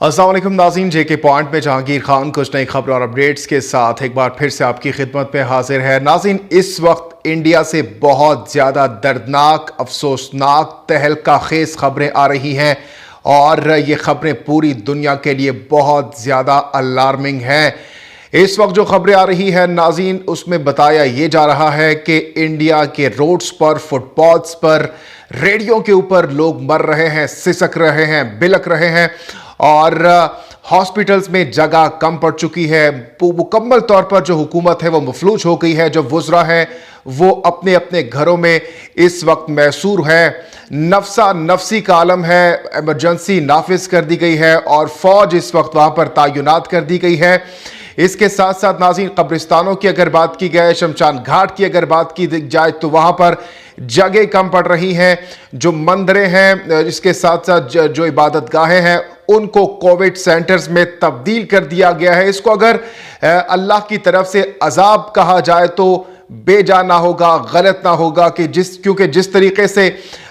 अस्सलाम वालेकुम नाज़रीन, जेके पॉइंट में जहांगीर खान कुछ नई खबरों और अपडेट्स के साथ एक बार फिर से आपकी खिदमत में हाजिर है। नाज़रीन, इस वक्त इंडिया से बहुत ज़्यादा दर्दनाक, अफसोसनाक, तहलका खेज खबरें आ रही हैं और ये खबरें पूरी दुनिया के लिए बहुत ज़्यादा अलार्मिंग हैं। इस वक्त जो खबरें आ रही हैं नाज़रीन, उसमें बताया ये जा रहा है कि इंडिया के रोड्स पर, फुटपाथ्स पर, रेडियो के ऊपर लोग मर रहे हैं, सिसक रहे हैं, बिलक रहे हैं और हॉस्पिटल्स में जगह कम पड़ चुकी है। मुकम्मल तौर पर जो हुकूमत है वो मफलूज हो गई है। जो वुज़रा है वो अपने अपने घरों में इस वक्त मैसूर है। नफसा नफसी का आलम है। इमरजेंसी नाफिज कर दी गई है और फौज इस वक्त वहां पर तैनात कर दी गई है। इसके साथ साथ नाज़रीन, कब्रिस्तानों की अगर बात की जाए, शमशान घाट की अगर बात की जाए तो वहाँ पर जगह कम पड़ रही हैं। जो मंदिरें हैं, इसके साथ साथ जो इबादत गाहें हैं, उनको कोविड सेंटर्स में तब्दील कर दिया गया है। इसको अगर अल्लाह की तरफ से अजाब कहा जाए तो बेजा ना होगा, गलत ना होगा कि क्योंकि जिस तरीके से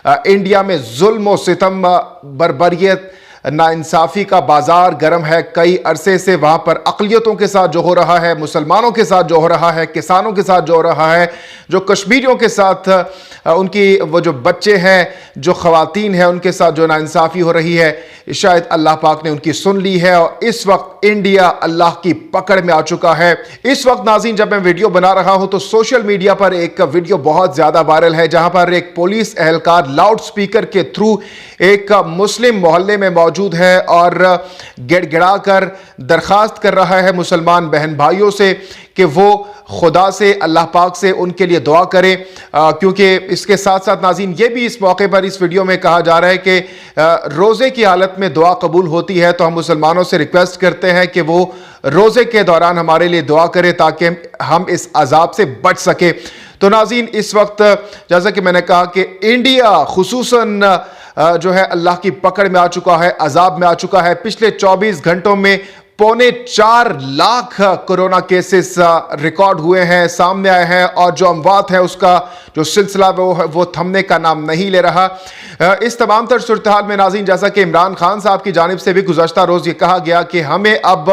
इंडिया में जुल्म और सितम, बर्बरियत, नाइंसाफ़ी का बाजार गर्म है। कई अरसे से वहाँ पर अक़लियतों के साथ जो हो रहा है, मुसलमानों के साथ जो हो रहा है, किसानों के साथ जो हो रहा है, जो कश्मीरियों के साथ उनकी वो जो बच्चे हैं, जो ख़वातीन हैं, उनके साथ जो नाइंसाफ़ी हो रही है, शायद अल्लाह पाक ने उनकी सुन ली है और इस वक्त इंडिया अल्लाह की पकड़ में आ चुका है। इस वक्त नाज़रीन, जब मैं वीडियो बना रहा हूँ तो सोशल मीडिया पर एक वीडियो बहुत ज़्यादा वायरल है जहाँ पर एक पुलिस एहलकार लाउड स्पीकर के थ्रू एक मुस्लिम मोहल्ले में मौजूद है और गिड़गिड़ा कर दरख्वास्त कर रहा है मुसलमान बहन भाइयों से कि वो खुदा से, अल्लाह पाक से उनके लिए दुआ करें। क्योंकि इसके साथ साथ नाज़रीन, ये भी इस मौके पर इस वीडियो में कहा जा रहा है कि रोज़े की हालत में दुआ कबूल होती है, तो हम मुसलमानों से रिक्वेस्ट करते हैं कि वो रोज़े के दौरान हमारे लिए दुआ करें ताकि हम इस अजाब से बच सके। तो नाज़रीन, इस वक्त जैसा कि मैंने कहा कि इंडिया खुसूसन जो है अल्लाह की पकड़ में आ चुका है, अजाब में आ चुका है। पिछले 24 घंटों में 4.25 लाख कोरोना केसेस रिकॉर्ड हुए हैं, सामने आए हैं और जो अमवात है उसका जो सिलसिला वो थमने का नाम नहीं ले रहा। इस तमाम तर सूरत हाल में नाज़रीन, जैसा कि इमरान खान साहब की जानिब से भी गुज़श्ता रोज़ ये कहा गया कि हमें अब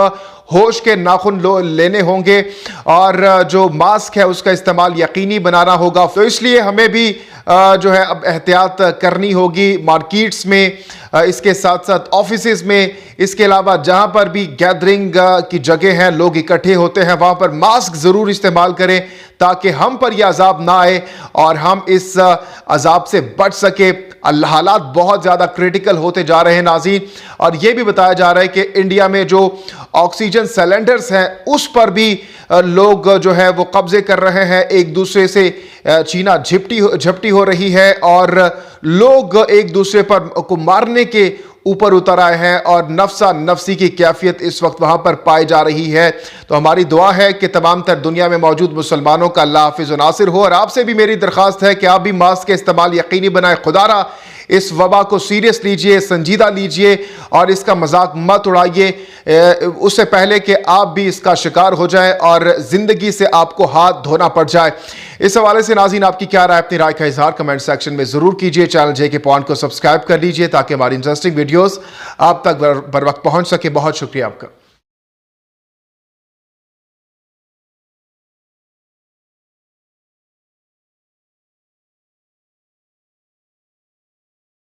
होश के नाखून लेने होंगे और जो मास्क है उसका इस्तेमाल यकीनी बनाना होगा। तो इसलिए हमें भी जो है अब एहतियात करनी होगी मार्केट्स में, इसके साथ साथ ऑफिसेज में, इसके अलावा जहां पर भी गैदरिंग की जगह हैं, लोग इकट्ठे होते हैं, वहां पर मास्क ज़रूर इस्तेमाल करें ताकि हम पर यह अजाब ना आए और हम इस अजाब से बच सके। हालात बहुत ज़्यादा क्रिटिकल होते जा रहे हैं नाज़रीन, और यह भी बताया जा रहा है कि इंडिया में जो ऑक्सीजन सिलेंडर्स हैं उस पर भी लोग जो है वो कब्जे कर रहे हैं। एक दूसरे से छीना झपटी हो रही है और लोग एक दूसरे पर को मारने के ऊपर उतर आए हैं और नफसा नफसी की कैफियत इस वक्त वहां पर पाई जा रही है। तो हमारी दुआ है कि तमाम तर दुनिया में मौजूद मुसलमानों का अल्लाह हाफिज़ व नासिर हो। और आपसे भी मेरी दरख्वास्त है कि आप भी मास्क के इस्तेमाल यकीनी बनाए। खुदारा इस वबा को सीरियस लीजिए, संजीदा लीजिए और इसका मजाक मत उड़ाइए उससे पहले कि आप भी इसका शिकार हो जाए और ज़िंदगी से आपको हाथ धोना पड़ जाए। इस हवाले से नाज़रीन, आपकी क्या राय, अपनी राय का इजहार कमेंट सेक्शन में ज़रूर कीजिए। चैनल जेके पॉइंट को सब्सक्राइब कर लीजिए ताकि हमारी इंटरेस्टिंग वीडियोस आप तक बर वक्त पहुँच सके। बहुत शुक्रिया आपका।